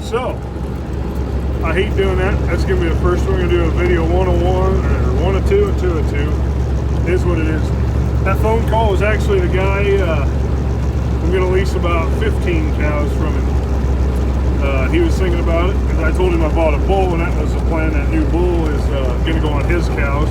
So, I hate doing that. That's going to be the first one. We're going to do a video 101, or 102 and 202. It is what it is. That phone call was actually the guy, I'm going to lease about 15 cows from him. He was thinking about it, because I told him I bought a bull, and that was the plan. That new bull is going to go on his cows.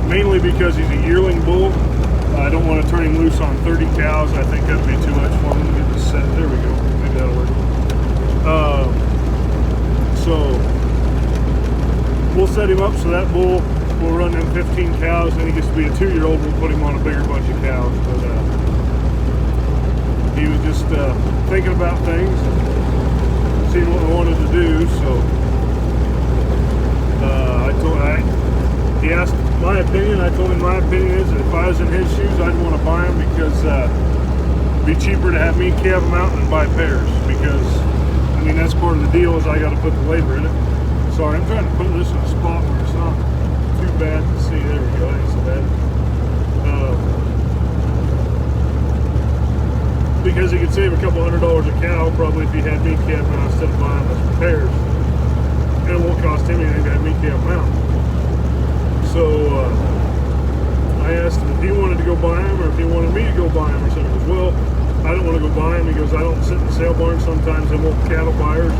Mainly because he's a yearling bull. I don't want to turn him loose on 30 cows. I think that'd be too much for him. Get this set. There we go. Maybe that'll work. So we'll set him up so that bull will run them 15 cows, and then he gets to be a 2-year-old. We'll put him on a bigger bunch of cows. But he was just thinking about things and seeing what we wanted to do. So he asked my opinion. I told him my opinion is that if I was in his shoes, I'd want to buy them, because it'd be cheaper to have me calve them out than buy pairs, because I mean that's part of the deal, is I got to put the labor in it. Sorry, I'm trying to put this in a spot where it's not too bad to see. There we go. That ain't so bad. Because he could save a couple $100 a cow probably if he had me calve them out instead of buying them as pairs, and it won't cost him anything to have me calve them out. So I asked him if he wanted to go buy him or if he wanted me to go buy him or something. He goes, well, I don't want to go buy him. He goes, I don't sit in the sale barn. Sometimes they won't cattle buyers.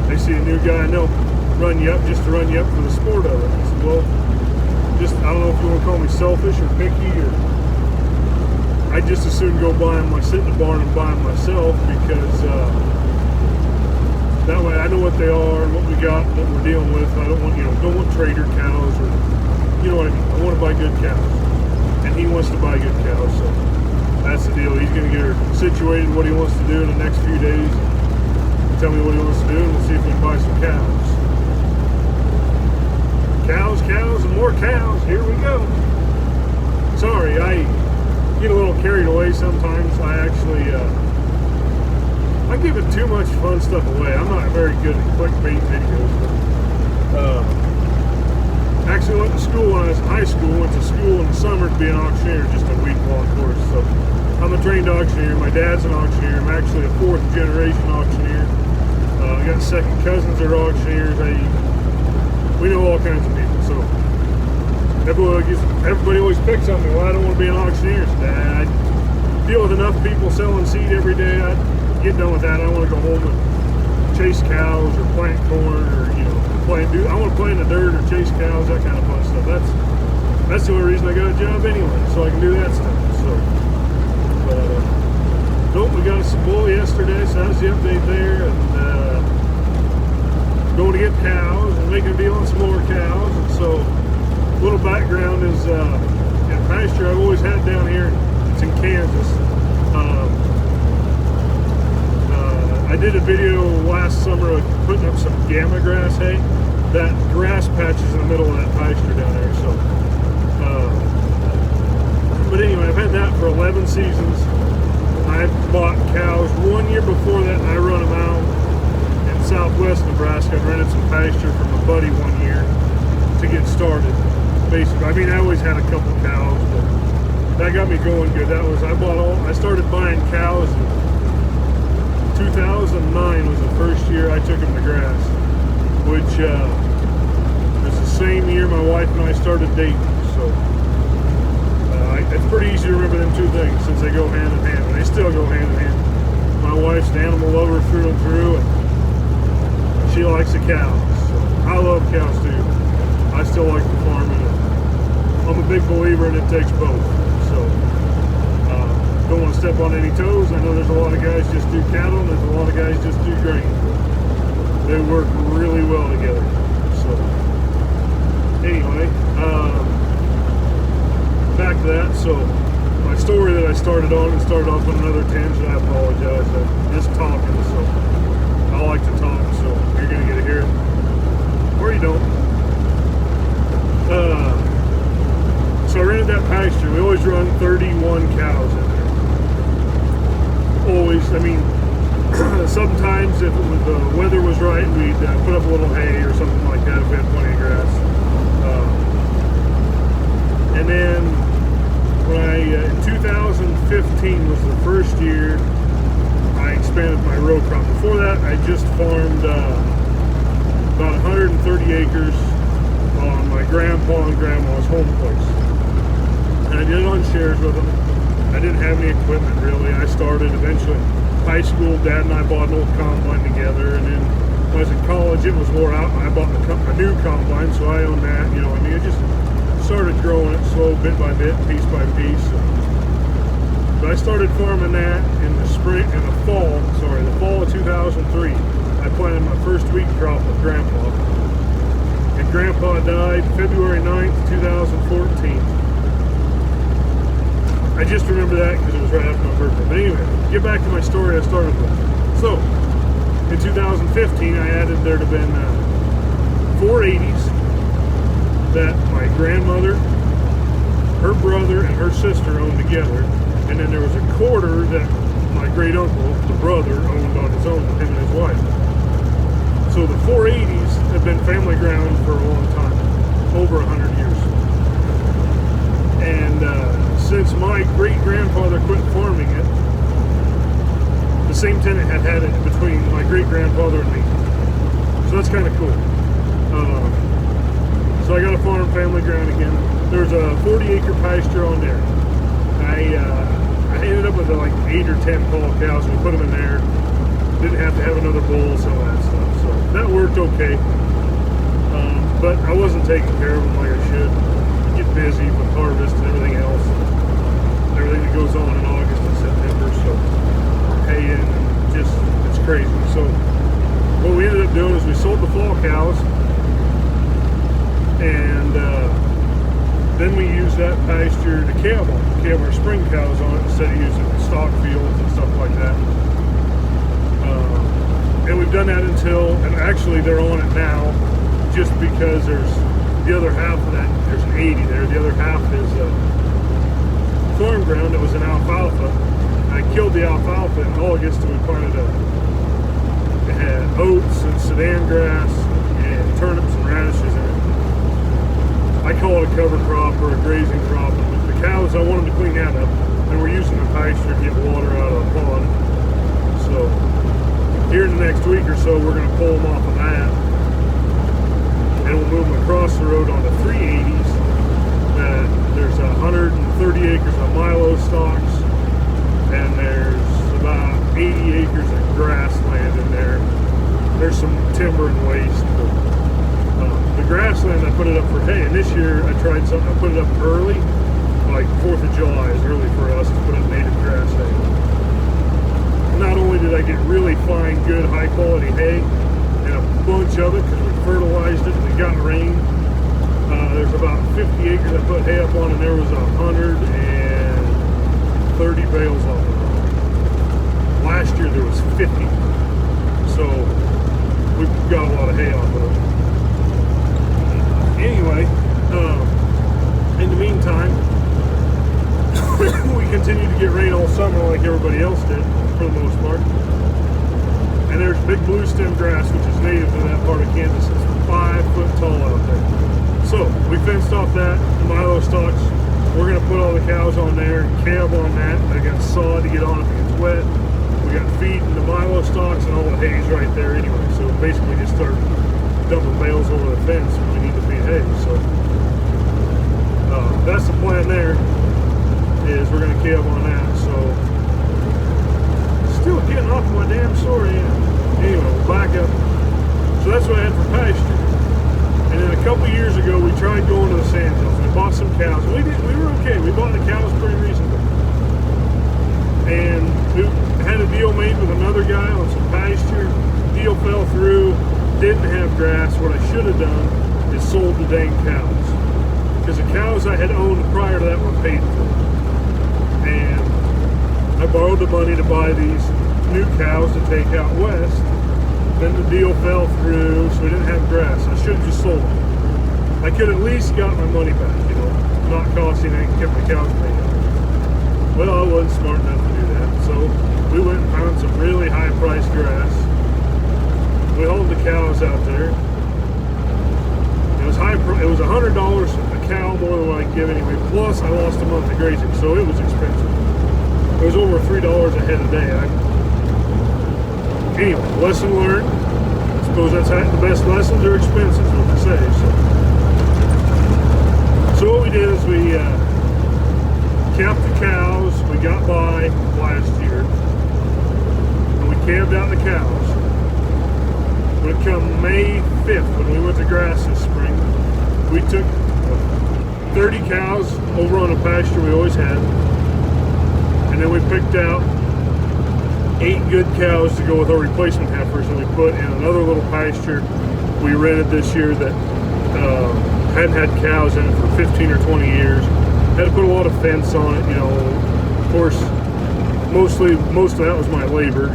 They see a new guy and they'll run you up just to run you up for the sport of it. I said, well, just, I don't know if you want to call me selfish or picky, or I'd just as soon go buy them, like sit in the barn and buy them myself, because that way I know what they are and what we got and what we're dealing with. I don't want, don't want trader cows, or you know what I mean. I want to buy good cows, and he wants to buy good cows, so that's the deal. He's going to get her situated, what he wants to do in the next few days. Tell me what he wants to do, and we'll see if we can buy some cows. Cows, and more cows. Here we go. Sorry, I get a little carried away sometimes. I actually, I give it too much fun stuff away. I'm not very good at clickbait videos, but, actually went to school when I was in high school. Went to school in the summer to be an auctioneer, just a week-long course. So I'm a trained auctioneer. My dad's an auctioneer. I'm actually a 4th generation auctioneer. I got second cousins that are auctioneers. We know all kinds of people. So everybody always picks on me. Well, I don't want to be an auctioneer. Dad, I deal with enough people selling seed every day. I get done with that. I don't want to go home and chase cows or plant corn, or I want to play in the dirt or chase cows, that kind of fun stuff. That's the only reason I got a job anyway, so I can do that stuff. So, nope, we got some bull yesterday, so that's the update there. And going to get cows and making a deal on some more cows. And so, little background is in pasture I've always had down here. It's in Kansas. I did a video last summer of putting up some gamma grass hay. That grass patch is in the middle of that pasture down there. So, but anyway, I've had that for 11 seasons. I bought cows 1 year before that, and I run them out in southwest Nebraska. I rented some pasture from a buddy 1 year to get started. Basically, I mean, I always had a couple cows, but that got me going good. I started buying cows. 2009 was the first year I took them to grass, which was the same year my wife and I started dating. So it's pretty easy to remember them two things, since they go hand in hand, and they still go hand in hand. My wife's an animal lover through and through, and she likes the cows. So I love cows too. I still like the farming. I'm a big believer in it takes both. So don't want to step on any toes. I know there's a lot of guys just do cattle, and there's a lot of guys just do grain. They work really well together. So anyway, back to that. So my story that I started on, and started off on another tangent. I apologize. I'm just talking, so I like to talk, so you're gonna get to hear it, or you don't. So I rented that pasture. We always run 31 cows in there. Always. I mean, sometimes if the weather was right, we'd put up a little hay or something like that if we had plenty of grass. And then when in 2015 was the first year I expanded my row crop. Before that, I just farmed about 130 acres on my grandpa and grandma's home place. And I did it on shares with them. I didn't have any equipment really. I started eventually high school. Dad and I bought an old combine together, and then when I was in college, it was wore out. I bought a new combine, so I own that. You know, I mean, I just started growing it slow, bit by bit, piece by piece. But I started farming that in the fall of 2003. I planted my first wheat crop with Grandpa. And Grandpa died February 9th, 2014. I just remember that because it was right after my birthday. But anyway, get back to my story I started with. So, in 2015, I added there to been 480s that my grandmother, her brother, and her sister owned together. And then there was a quarter that my great uncle, the brother, owned on his own with him and his wife. So the 480s have been family ground for a long time, over 100 years. And since my great grandfather quit farming it, the same tenant had it between my great grandfather and me. So that's kind of cool. So I got a farm family ground again. There's a 40-acre pasture on there. I ended up with like 8 or 10 tall cows. We put them in there. Didn't have to have another bull, some of that stuff. So that worked okay. But I wasn't taking care of them like I should. Get busy with harvest and everything else. Everything that goes on in August and September. So haying and just, it's crazy. So what we ended up doing is we sold the fall cows. And then we used that pasture to calve our spring cows on it instead of using stock fields and stuff like that. And we've done that and actually they're on it now, just because there's the other half of that, there's an 80 there, the other half is farm ground that was in alfalfa. I killed the alfalfa in August and we planted it had oats and Sudan grass and turnips and radishes in it. I call it a cover crop or a grazing crop. And the cows, I wanted to clean that up, and we're using the pasture to get water out of the pond. So here in the next week or so, we're going to pull them off of that, and we'll move them across the road onto 380s. There's 130 acres of milo stalks, and there's about 80 acres of grassland in there. There's some timber and waste. The grassland, I put it up for hay, and this year I tried something. I put it up early, like 4th of July is early for us to put up native grass hay. Not only did I get really fine, good, high quality hay, and a bunch of it because we fertilized it and it got rain. There's about 50 acres I put hay up on, and there was 130 bales off of it. Last year there was 50, so we got a lot of hay off of it. Anyway, in the meantime, we continued to get rain all summer like everybody else did, for the most part. And there's big blue stem grass, which is native to that part of Kansas. It's 5 foot tall out there. So, we fenced off that, the milo stalks. We're going to put all the cows on there, calve on that. They got sod to get on if it gets wet. We got feed and the milo stalks, and all the hay's right there anyway. So, basically just start dumping bales over the fence when we need to feed hay. So that's the plan there, is we're going to calve on that. So still getting off my damn story. Anyway, we'll back up. So that's what I had for pasture. And then a couple years ago we tried going to the Sandhills. We bought some cows. We were okay. We bought the cows pretty reasonable. And we had a deal made with another guy on some pasture. Deal fell through. Didn't have grass. What I should have done is sold the dang cows, because the cows I had owned prior to that were paid for, and I borrowed the money to buy these new cows to take out west. Then the deal fell through, so we didn't have grass. I should have just sold them. I could at least got my money back, you know, not costing anything, kept the cows paid up. Well, I wasn't smart enough to do that, so we went and found some really high priced grass. We hauled the cows out there. It was high. It was $100 a cow more than what I could give anyway. Plus, I lost a month of grazing, so it was expensive. It was over $3 a head a day. anyway, lesson learned. I suppose that's how the best lessons are expenses, what they say. So what we did is we capped the cows. We got by last year, and we calved out the cows. When it come May 5th, when we went to grass this spring, we took 30 cows over on a pasture we always had, and then we picked out 8 good cows to go with our replacement heifers, and we put in another little pasture we rented this year that hadn't had cows in it for 15 or 20 years. Had to put a lot of fence on it, you know. Of course, most of that was my labor.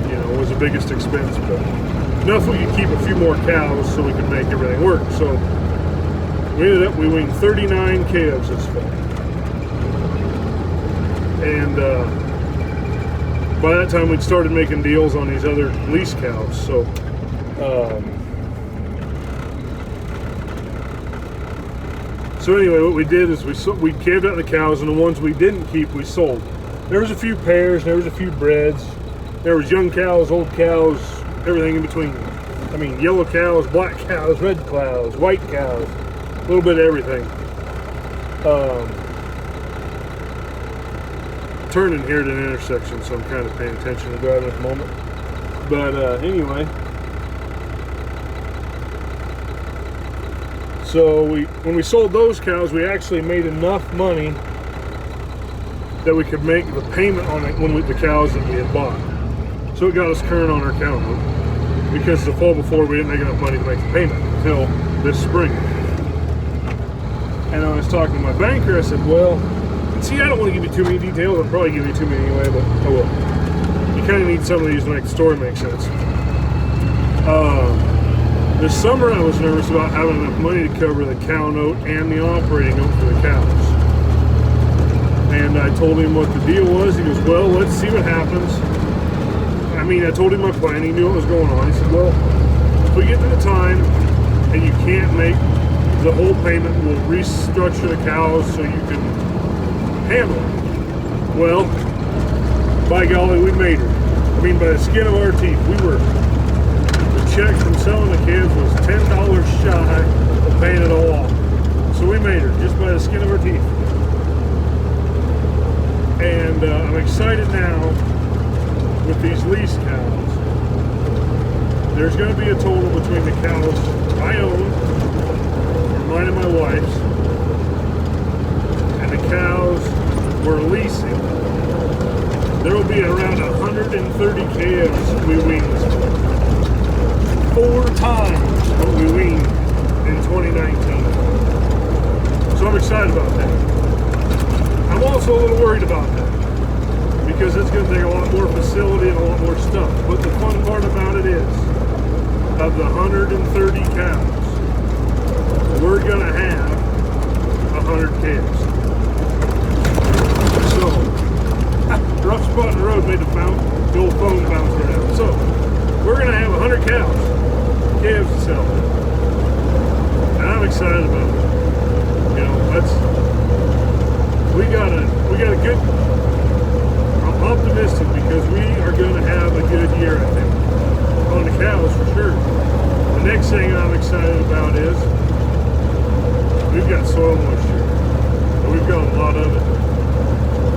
You know, was the biggest expense, but enough we could keep a few more cows so we could make everything work. So we ended up, we weaned 39 calves this fall. And by that time we'd started making deals on these other lease cows. So so anyway, what we did is we calved out the cows, and the ones we didn't keep we sold. There was a few pairs, there was a few breds, there was young cows, old cows, everything in between. I mean, yellow cows, black cows, red cows, white cows, a little bit of everything. Turning here at an intersection, so I'm kind of paying attention to driving at the moment. But anyway, so when we sold those cows, we actually made enough money that we could make the payment on it the cows that we had bought. So it got us current on our cow note, because the fall before we didn't make enough money to make the payment until this spring. And I was talking to my banker. I said, well, see, I don't want to give you too many details. I'll probably give you too many anyway, but I will. You kind of need some of these to make the story make sense. This summer I was nervous about having enough money to cover the cow note and the operating note for the cows. And I told him what the deal was. He goes, well, let's see what happens. I mean, I told him my plan. He knew what was going on. He said, well, if we get to the time and you can't make the whole payment, we'll restructure the cows so you can handle it. Well, by golly, we made it. I mean, by the skin of our teeth. The check from selling the calves was $10 shy of paying it all off. So we made her just by the skin of our teeth. And I'm excited now with these lease cows. There's going to be a total between the cows I own, mine and my wife's, and the cows we're leasing. There will be around 130 calves we weaned. 4 times what we weaned in 2019. So I'm excited about that. I'm also a little worried about that, because it's going to take a lot more facility and a lot more stuff. But the fun part about it is, of the 130 cows, we're going to have 100 calves. So, rough spot in the road made the old phone bounce right out. So, we're going to have 100 calves to sell. And I'm excited about it. You know, we got a good, I'm optimistic because we are going to have a good year, I think, on the cows for sure. The next thing I'm excited about is we've got soil moisture. We've got a lot of it.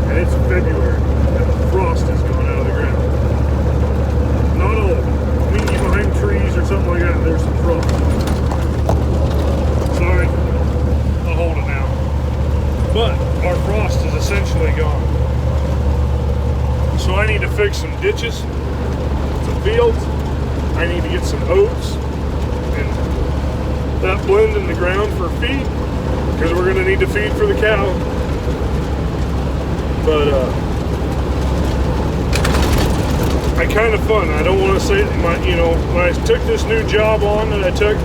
And it's February, and the frost is going out of the ground. Not all of it. I mean, you behind trees or something like that, there's some frost. Sorry, I'll hold it now. But our frost is essentially gone. So I need to fix some ditches, some fields. I need to get some oats and that blend in the ground for feed, because we're going to need to feed for the cow. But I kind of fun. I don't want to say when I took this new job on that I took,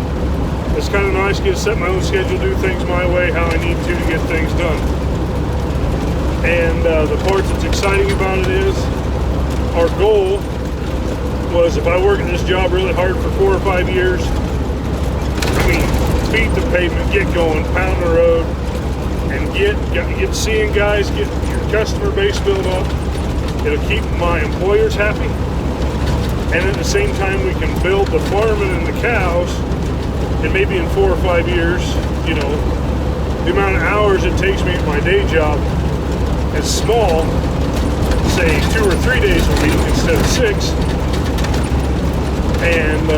it's kind of nice to get to set my own schedule, do things my way, how I need to get things done. And the part that's exciting about it is, our goal was, if I work at this job really hard for 4 or 5 years, I mean, beat the pavement, get going, pound the road, and get seeing guys, get your customer base built up. It'll keep my employers happy, and at the same time we can build the farming and the cows, and maybe in 4 or 5 years, you know, the amount of hours it takes me at my day job is small, say 2 or 3 days a week instead of 6, and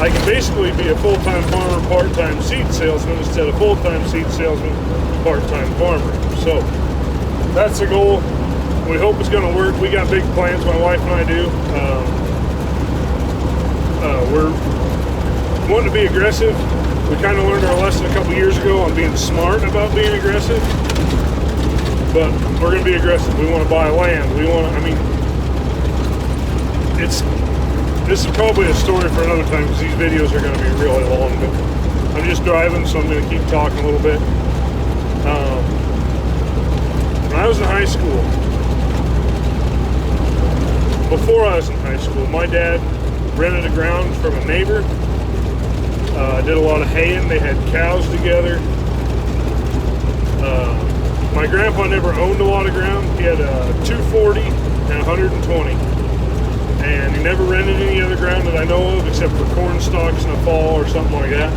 I can basically be a full-time farmer, part-time seed salesman instead of full-time seed salesman, part-time farmer. So that's the goal. We hope it's going to work. We got big plans, my wife and I do. We're wanting to be aggressive. We kind of learned our lesson a couple years ago on being smart about being aggressive. But we're going to be aggressive. We want to buy land. We want to, I mean, this is probably a story for another time because these videos are going to be really long. But I'm just driving, so I'm going to keep talking a little bit. When I was in high school, before I was in high school, my dad rented a ground from a neighbor. Did a lot of haying. They had cows together. My grandpa never owned a lot of ground. He had a 240 and 120. And he never rented any other ground that I know of except for corn stalks in the fall or something like that.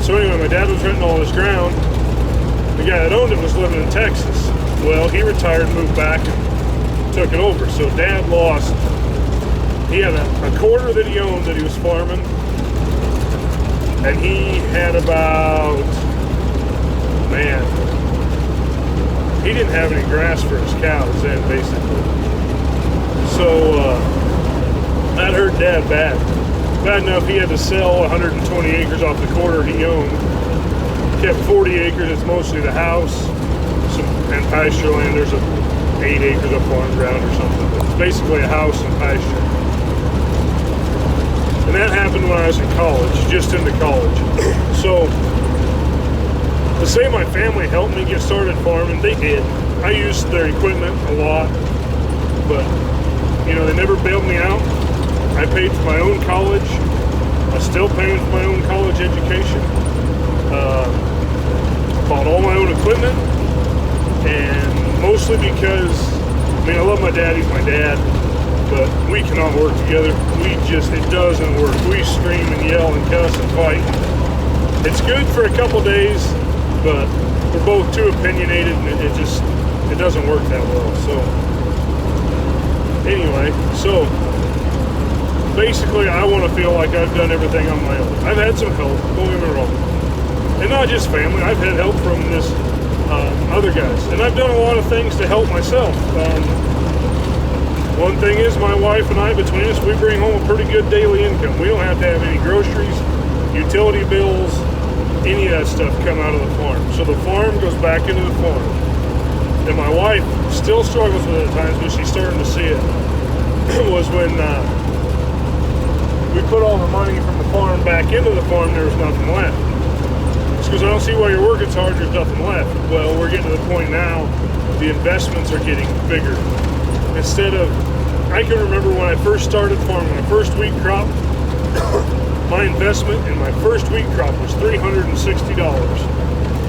So anyway, my dad was renting all this ground. The guy that owned it was living in Texas. Well, he retired and moved back and took it over. So Dad lost. He had a quarter that he owned that he was farming. And he had about, man, he didn't have any grass for his cows then, basically. So that hurt Dad bad. Bad enough he had to sell 120 acres off the quarter he owned. Kept 40 acres, it's mostly the house and pasture land. There's 8 acres of farm ground or something. But it's basically a house and pasture. And that happened when I was in college, just into college. So, to say my family helped me get started farming, they did. I used their equipment a lot, but, you know, they never bailed me out. I paid for my own college. I'm still paying for my own college education. Bought all my own equipment, and mostly because, I mean, I love my dad, he's my dad, but we cannot work together. It doesn't work. We scream and yell and cuss and fight. It's good for a couple days, but we're both too opinionated, and it doesn't work that well. So anyway, so basically I want to feel like I've done everything on my own. I've had some help, don't get me wrong. And not just family, I've had help from this other guys. And I've done a lot of things to help myself. One thing is, my wife and I, between us, we bring home a pretty good daily income. We don't have to have any groceries, utility bills, any of that stuff come out of the farm. So the farm goes back into the farm. And my wife still struggles with it at times, but she's starting to see it. Was when we put all the money from the farm back into the farm, there was nothing left. It's because I don't see why you're working so hard, there's nothing left. Well, we're getting to the point now, the investments are getting bigger. Instead of, I can remember when I first started farming, my first wheat crop, my investment in my first wheat crop was $360.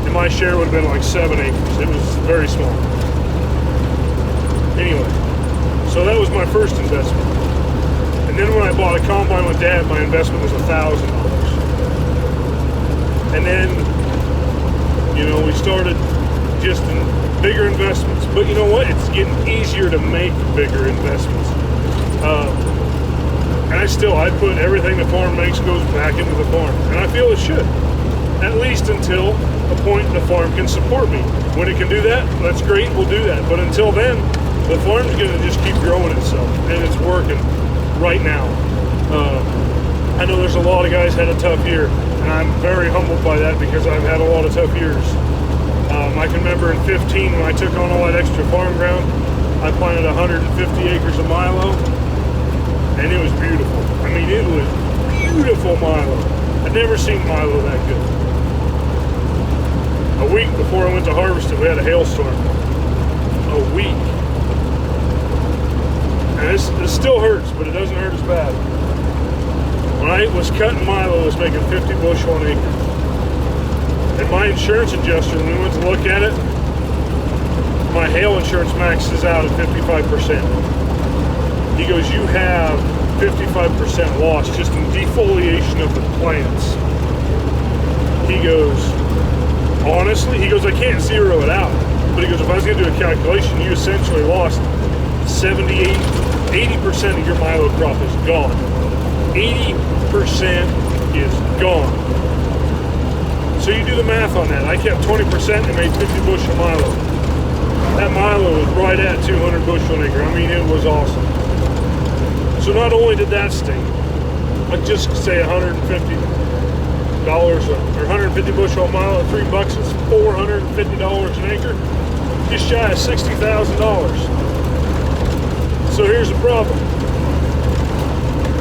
And my share would have been like 7 acres. It was very small. Anyway, so that was my first investment. And then when I bought a combine with Dad, my investment was $1,000. And then, you know, we started just in bigger investments. But you know what? It's getting easier to make bigger investments. And I put everything the farm makes goes back into the farm. And I feel it should. At least until a point the farm can support me. When it can do that, that's great, we'll do that. But until then, the farm's gonna just keep growing itself. And it's working right now. I know there's a lot of guys had a tough year. And I'm very humbled by that because I've had a lot of tough years. I can remember in 15 when I took on all that extra farm ground, I planted 150 acres of milo, and it was beautiful. I mean, it was beautiful milo. I'd never seen milo that good. A week before I went to harvest it, we had a hailstorm. A week. And this still hurts, but it doesn't hurt as bad. When I was cutting milo, I was making 50 bushel an acre. And my insurance adjuster, when we went to look at it, my hail insurance maxes out at 55%. He goes, you have 55% loss just in defoliation of the plants. He goes, honestly, he goes, I can't zero it out. But he goes, if I was going to do a calculation, you essentially lost 78, 80% of your milo crop is gone. 80% is gone. So you do the math on that. I kept 20% and made 50 bushel milo. That milo was right at 200 bushel an acre. I mean, it was awesome. So not only did that sting, I'd just say $150 or 150 bushel a mile at $3 is $450 an acre, just shy of $60,000. So here's the problem.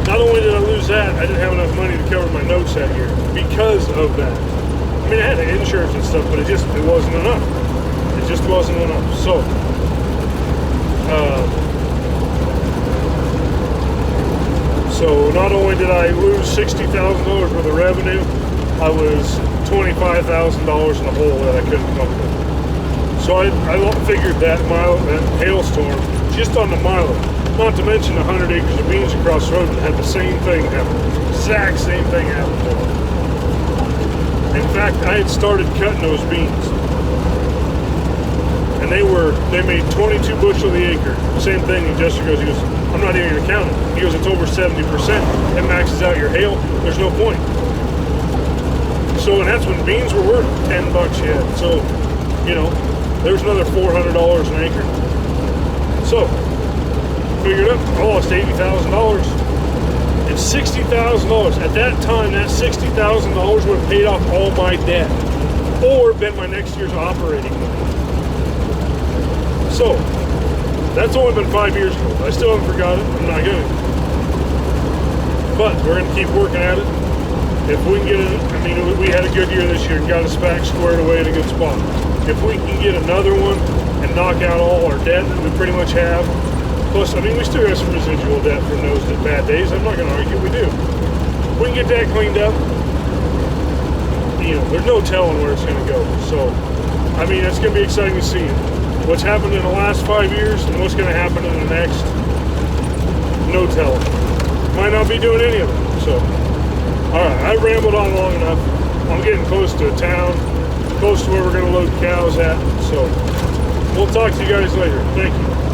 Not only did I lose that, I didn't have enough money to cover my notes that year because of that. I mean, I had insurance and stuff, but it wasn't enough. It just wasn't enough. So not only did I lose $60,000 worth of revenue, I was $25,000 in a hole that I couldn't come up with. So I figured that hailstorm just on the milo, not to mention 100 acres of beans across the road that had the same thing happen, exact same thing happen to them. In fact, I had started cutting those beans, and they made 22 bushel the acre. Same thing. And Jester goes, he goes, I'm not even gonna count it. He goes, it's over 70%. It maxes out your hail. There's no point. So, and that's when beans were worth $10 yet. So, you know, there's another $400 an acre. So, figured up, I lost $80,000. And $60,000. At that time, that $60,000 would have paid off all my debt, or been my next year's operating money. So, that's only been 5 years ago. I still haven't forgot it. I'm not going to. But we're going to keep working at it. If we can get it, I mean, we had a good year this year and got us back squared away in a good spot. If we can get another one and knock out all our debt that we pretty much have, plus, I mean, we still have some residual debt from those bad days. I'm not going to argue, we do. If we can get that cleaned up, you know, there's no telling where it's going to go. So, I mean, it's going to be exciting to see what's happened in the last 5 years and what's going to happen in the next. No telling. Might not be doing any of it. So, all right, I rambled on long enough. I'm getting close to a town, close to where we're going to load cows at. So, we'll talk to you guys later. Thank you.